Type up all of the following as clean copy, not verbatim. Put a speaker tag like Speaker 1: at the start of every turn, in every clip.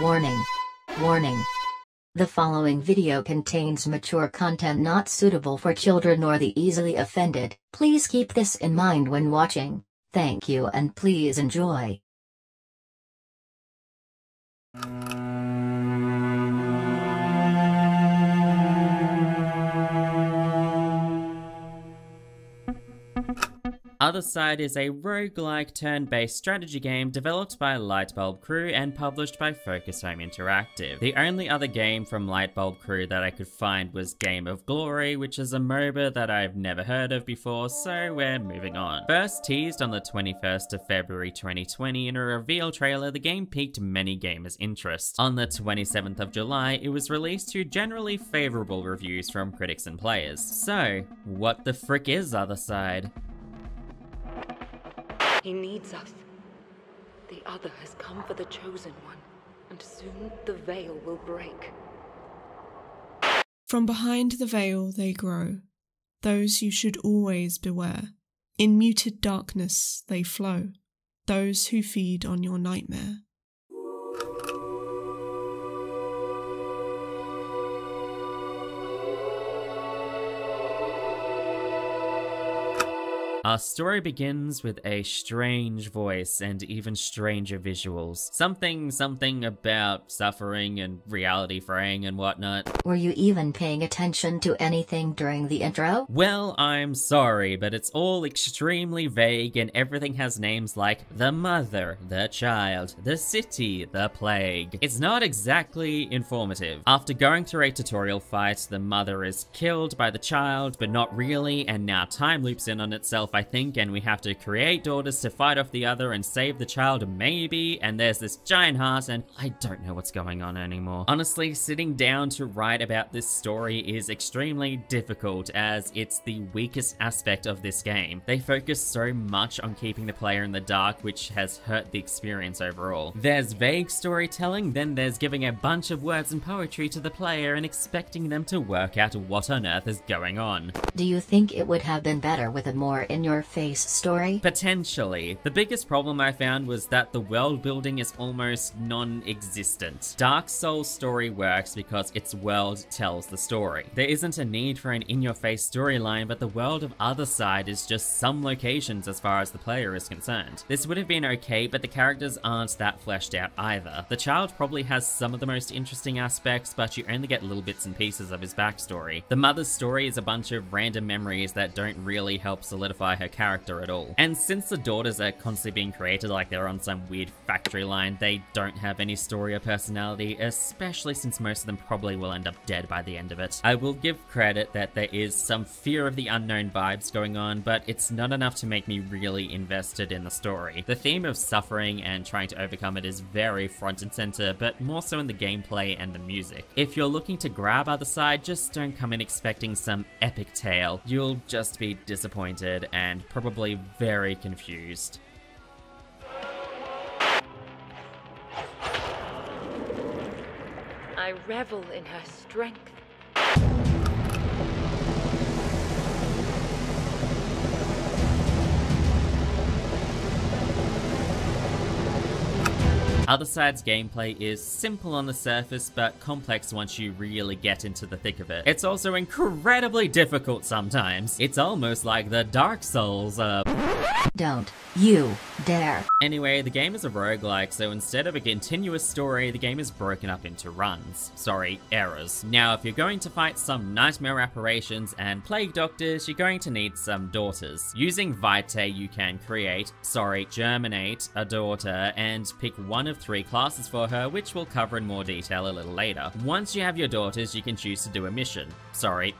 Speaker 1: Warning. Warning. The following video contains mature content not suitable for children or the easily offended. Please keep this in mind when watching. Thank you and please enjoy.
Speaker 2: Othercide is a roguelike turn-based strategy game developed by Lightbulb Crew and published by Focus Home Interactive. The only other game from Lightbulb Crew that I could find was Game of Glory, which is a MOBA that I've never heard of before, so we're moving on. First teased on the 21st of February 2020 in a reveal trailer, the game piqued many gamers' interest. On the 27th of July, it was released to generally favourable reviews from critics and players. So, what the frick is Othercide?
Speaker 3: He needs us. The Other has come for the Chosen One, and soon the veil will break.
Speaker 4: From behind the veil they grow, those you should always beware. In muted darkness they flow, those who feed on your nightmare.
Speaker 2: Our story begins with a strange voice and even stranger visuals. Something about suffering and reality fraying and whatnot.
Speaker 1: Were you even paying attention to anything during the intro?
Speaker 2: Well, I'm sorry, but it's all extremely vague and everything has names like the mother, the child, the city, the plague. It's not exactly informative. After going through a tutorial fight, the mother is killed by the child, but not really, and now time loops in on itself, I think, and we have to create daughters to fight off the other and save the child, maybe, and there's this giant heart, and I don't know what's going on anymore. Honestly, sitting down to write about this story is extremely difficult, as it's the weakest aspect of this game. They focus so much on keeping the player in the dark, which has hurt the experience overall. There's vague storytelling, then there's giving a bunch of words and poetry to the player and expecting them to work out what on earth is going on.
Speaker 1: Do you think it would have been better with a more in-your-face story?
Speaker 2: Potentially. The biggest problem I found was that the world building is almost non-existent. Dark Souls' story works because its world tells the story. There isn't a need for an in-your-face storyline, but the world of Othercide is just some locations as far as the player is concerned. This would have been okay, but the characters aren't that fleshed out either. The child probably has some of the most interesting aspects, but you only get little bits and pieces of his backstory. The mother's story is a bunch of random memories that don't really help solidify her character at all. And since the daughters are constantly being created like they're on some weird factory line, they don't have any story or personality, especially since most of them probably will end up dead by the end of it. I will give credit that there is some fear of the unknown vibes going on, but it's not enough to make me really invested in the story. The theme of suffering and trying to overcome it is very front and center, but more so in the gameplay and the music. If you're looking to grab Othercide, just don't come in expecting some epic tale. You'll just be disappointed and probably very confused.
Speaker 3: I revel in her strength.
Speaker 2: Othercide's gameplay is simple on the surface, but complex once you really get into the thick of it. It's also incredibly difficult sometimes. It's almost like the Dark Souls,
Speaker 1: Don't you dare.
Speaker 2: Anyway, the game is a roguelike, so instead of a continuous story, the game is broken up into runs. Sorry, errors. Now, if you're going to fight some nightmare apparitions and plague doctors, you're going to need some daughters. Using Vitae, you can germinate a daughter and pick one of 3 classes for her, which we'll cover in more detail a little later. Once you have your daughters, you can choose to do a mission.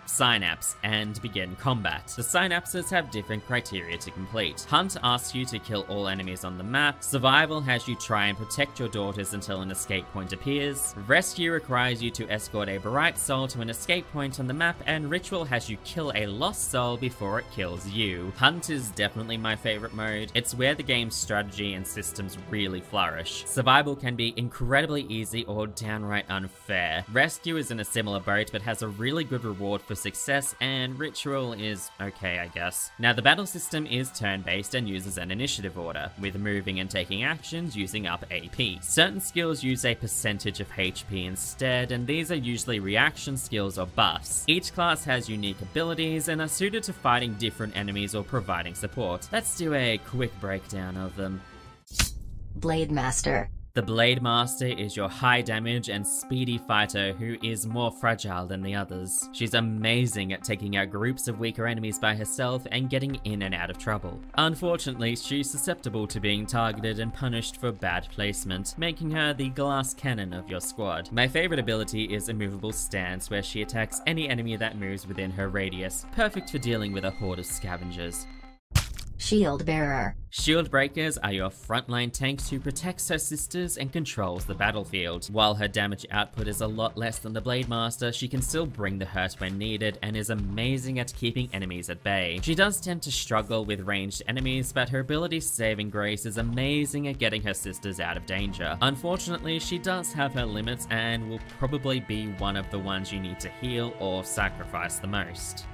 Speaker 2: Synapse, and begin combat. The synapses have different criteria to complete. Hunt asks you to kill all enemies on the map. Survival has you try and protect your daughters until an escape point appears. Rescue requires you to escort a bright soul to an escape point on the map, and Ritual has you kill a lost soul before it kills you. Hunt is definitely my favorite mode. It's where the game's strategy and systems really flourish. Survival Survival can be incredibly easy or downright unfair. Rescue is in a similar boat but has a really good reward for success, and Ritual is okay, I guess. Now the battle system is turn-based and uses an initiative order, with moving and taking actions using up AP. Certain skills use a percentage of HP instead, and these are usually reaction skills or buffs. Each class has unique abilities and are suited to fighting different enemies or providing support. Let's do a quick breakdown of them.
Speaker 1: Blade Master.
Speaker 2: The Blade Master is your high damage and speedy fighter who is more fragile than the others. She's amazing at taking out groups of weaker enemies by herself and getting in and out of trouble. Unfortunately, she's susceptible to being targeted and punished for bad placement, making her the glass cannon of your squad. My favorite ability is Immovable Stance, where she attacks any enemy that moves within her radius, perfect for dealing with a horde of scavengers.
Speaker 1: Shield Bearer.
Speaker 2: Shield Breakers are your frontline tanks who protects her sisters and controls the battlefield. While her damage output is a lot less than the Blade Master, she can still bring the hurt when needed and is amazing at keeping enemies at bay. She does tend to struggle with ranged enemies, but her ability Saving Grace is amazing at getting her sisters out of danger. Unfortunately, she does have her limits and will probably be one of the ones you need to heal or sacrifice the most.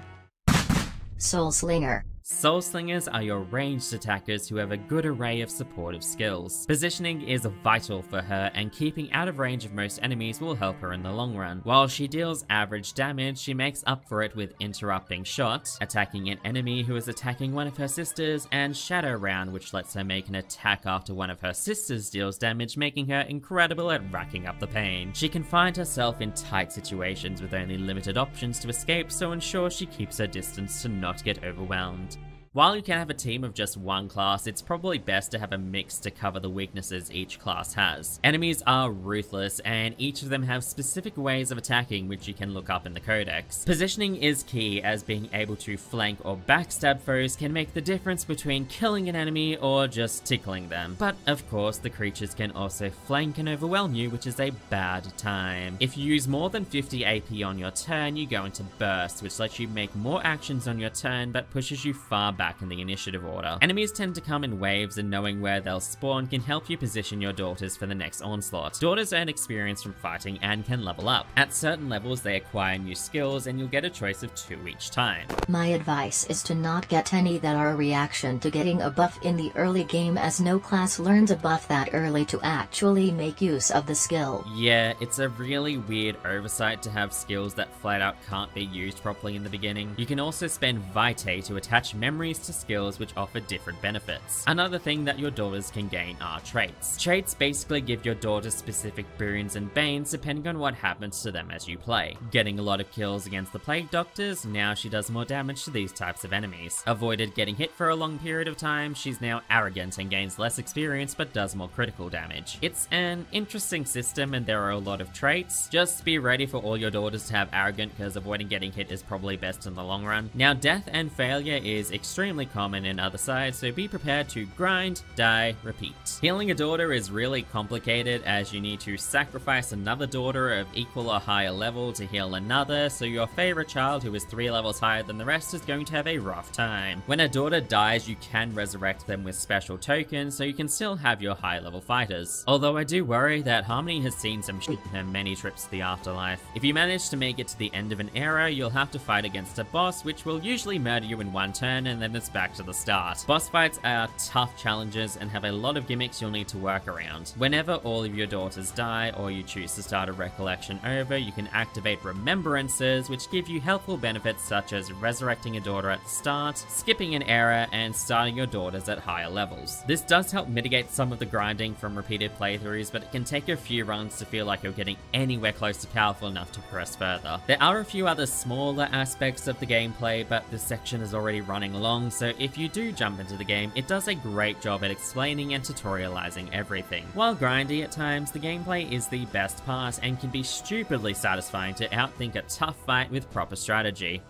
Speaker 1: Soul Slinger.
Speaker 2: Soul Slingers are your ranged attackers who have a good array of supportive skills. Positioning is vital for her, and keeping out of range of most enemies will help her in the long run. While she deals average damage, she makes up for it with Interrupting Shot, attacking an enemy who is attacking one of her sisters, and Shadow Round, which lets her make an attack after one of her sisters deals damage, making her incredible at racking up the pain. She can find herself in tight situations with only limited options to escape, so ensure she keeps her distance to not get overwhelmed. While you can have a team of just one class, it's probably best to have a mix to cover the weaknesses each class has. Enemies are ruthless, and each of them have specific ways of attacking which you can look up in the codex. Positioning is key, as being able to flank or backstab foes can make the difference between killing an enemy or just tickling them. But of course, the creatures can also flank and overwhelm you, which is a bad time. If you use more than 50 AP on your turn, you go into Burst, which lets you make more actions on your turn but pushes you far back in the initiative order. Enemies tend to come in waves, and knowing where they'll spawn can help you position your daughters for the next onslaught. Daughters earn experience from fighting and can level up. At certain levels they acquire new skills, and you'll get a choice of 2 each time.
Speaker 1: My advice is to not get any that are a reaction to getting a buff in the early game, as no class learns a buff that early to actually make use of the skill.
Speaker 2: Yeah, it's a really weird oversight to have skills that flat out can't be used properly in the beginning. You can also spend Vitae to attach memories to skills which offer different benefits. Another thing that your daughters can gain are traits. Traits basically give your daughters specific boons and banes depending on what happens to them as you play. Getting a lot of kills against the Plague Doctors, now she does more damage to these types of enemies. Avoided getting hit for a long period of time, she's now arrogant and gains less experience but does more critical damage. It's an interesting system and there are a lot of traits. Just be ready for all your daughters to have arrogant, because avoiding getting hit is probably best in the long run. Now death and failure is extremely common in Othercide, so be prepared to grind, die, repeat. Healing a daughter is really complicated, as you need to sacrifice another daughter of equal or higher level to heal another, so your favorite child who is 3 levels higher than the rest is going to have a rough time. When a daughter dies, you can resurrect them with special tokens, so you can still have your high level fighters. Although I do worry that Harmony has seen some shit in her many trips to the afterlife. If you manage to make it to the end of an era, you'll have to fight against a boss, which will usually murder you in one turn, and then it's back to the start. Boss fights are tough challenges and have a lot of gimmicks you'll need to work around. Whenever all of your daughters die, or you choose to start a recollection over, you can activate remembrances, which give you helpful benefits such as resurrecting a daughter at the start, skipping an era, and starting your daughters at higher levels. This does help mitigate some of the grinding from repeated playthroughs, but it can take a few runs to feel like you're getting anywhere close to powerful enough to progress further. There are a few other smaller aspects of the gameplay, but this section is already running long, so if you do jump into the game, it does a great job at explaining and tutorializing everything. While grindy at times, the gameplay is the best part and can be stupidly satisfying to outthink a tough fight with proper strategy.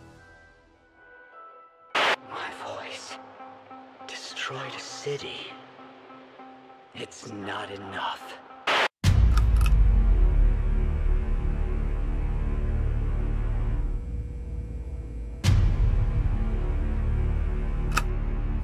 Speaker 5: My voice destroyed a city. It's not enough.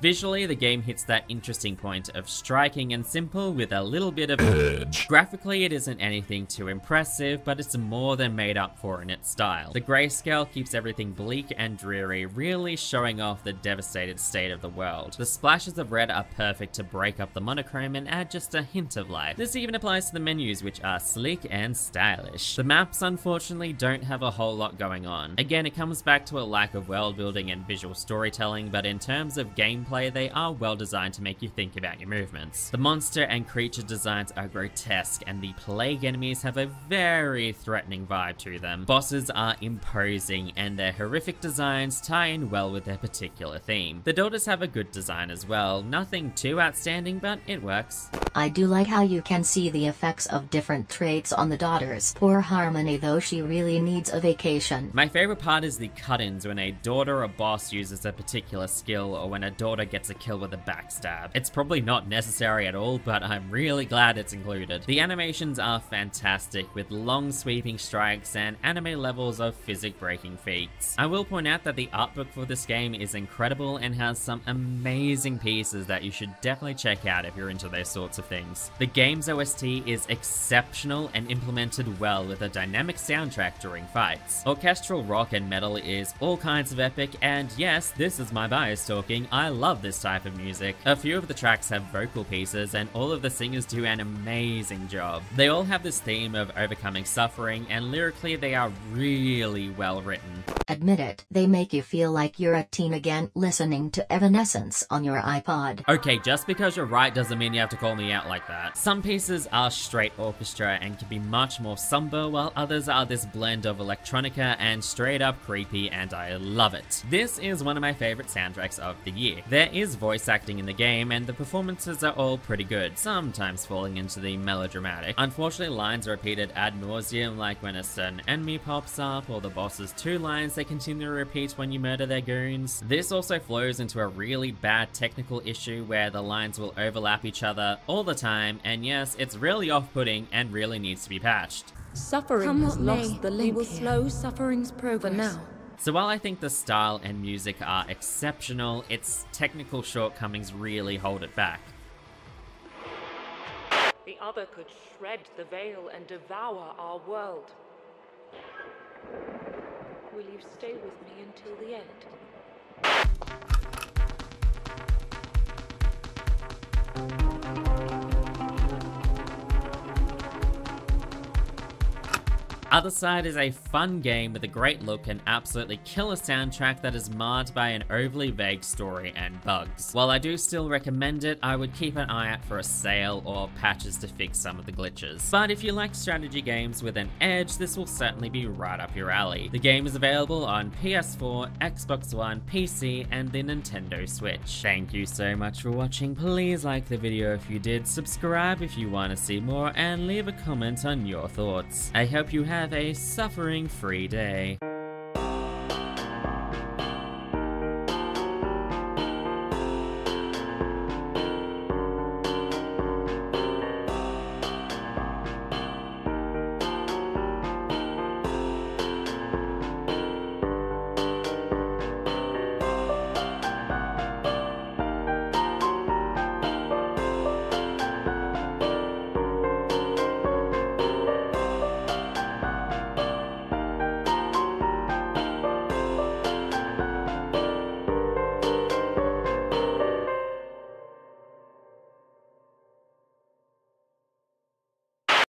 Speaker 2: Visually, the game hits that interesting point of striking and simple with a little bit of edge. Graphically, it isn't anything too impressive, but it's more than made up for in its style. The grayscale keeps everything bleak and dreary, really showing off the devastated state of the world. The splashes of red are perfect to break up the monochrome and add just a hint of life. This even applies to the menus, which are sleek and stylish. The maps, unfortunately, don't have a whole lot going on. Again, it comes back to a lack of world building and visual storytelling, but in terms of gameplay, they are well designed to make you think about your movements. The monster and creature designs are grotesque, and the plague enemies have a very threatening vibe to them. Bosses are imposing, and their horrific designs tie in well with their particular theme. The daughters have a good design as well, nothing too outstanding, but it works.
Speaker 1: I do like how you can see the effects of different traits on the daughters. Poor Harmony though, she really needs a vacation.
Speaker 2: My favorite part is the cut-ins when a daughter or boss uses a particular skill, or when a daughter gets a kill with a backstab. It's probably not necessary at all, but I'm really glad it's included. The animations are fantastic, with long sweeping strikes and anime levels of physic-breaking feats. I will point out that the art book for this game is incredible and has some amazing pieces that you should definitely check out if you're into those sorts of things. The game's OST is exceptional and implemented well with a dynamic soundtrack during fights. Orchestral rock and metal is all kinds of epic, and yes, this is my bias talking, I love this type of music. A few of the tracks have vocal pieces, and all of the singers do an amazing job. They all have this theme of overcoming suffering, and lyrically they are really well written.
Speaker 1: Admit it, they make you feel like you're a teen again listening to Evanescence on your iPod.
Speaker 2: Okay, just because you're right doesn't mean you have to call me out like that. Some pieces are straight orchestra and can be much more somber, while others are this blend of electronica and straight up creepy, and I love it. This is one of my favorite soundtracks of the year. There is voice acting in the game, and the performances are all pretty good, sometimes falling into the melodramatic. Unfortunately, lines are repeated ad nauseum, like when a certain enemy pops up, or the boss's two lines they continue to repeat when you murder their goons. This also flows into a really bad technical issue where the lines will overlap each other all the time, and yes, it's really off-putting and really needs to be patched.
Speaker 3: Suffering has lost the link. We will slow suffering's progress. For now.
Speaker 2: So while I think the style and music are exceptional, its technical shortcomings really hold it back.
Speaker 3: The other could shred the veil and devour our world. Will you stay with me until the end?
Speaker 2: Othercide is a fun game with a great look and absolutely killer soundtrack that is marred by an overly vague story and bugs. While I do still recommend it, I would keep an eye out for a sale or patches to fix some of the glitches. But if you like strategy games with an edge, this will certainly be right up your alley. The game is available on PS4, Xbox One, PC, and the Nintendo Switch. Thank you so much for watching. Please like the video if you did, subscribe if you want to see more, and leave a comment on your thoughts. I hope you have a suffering-free day.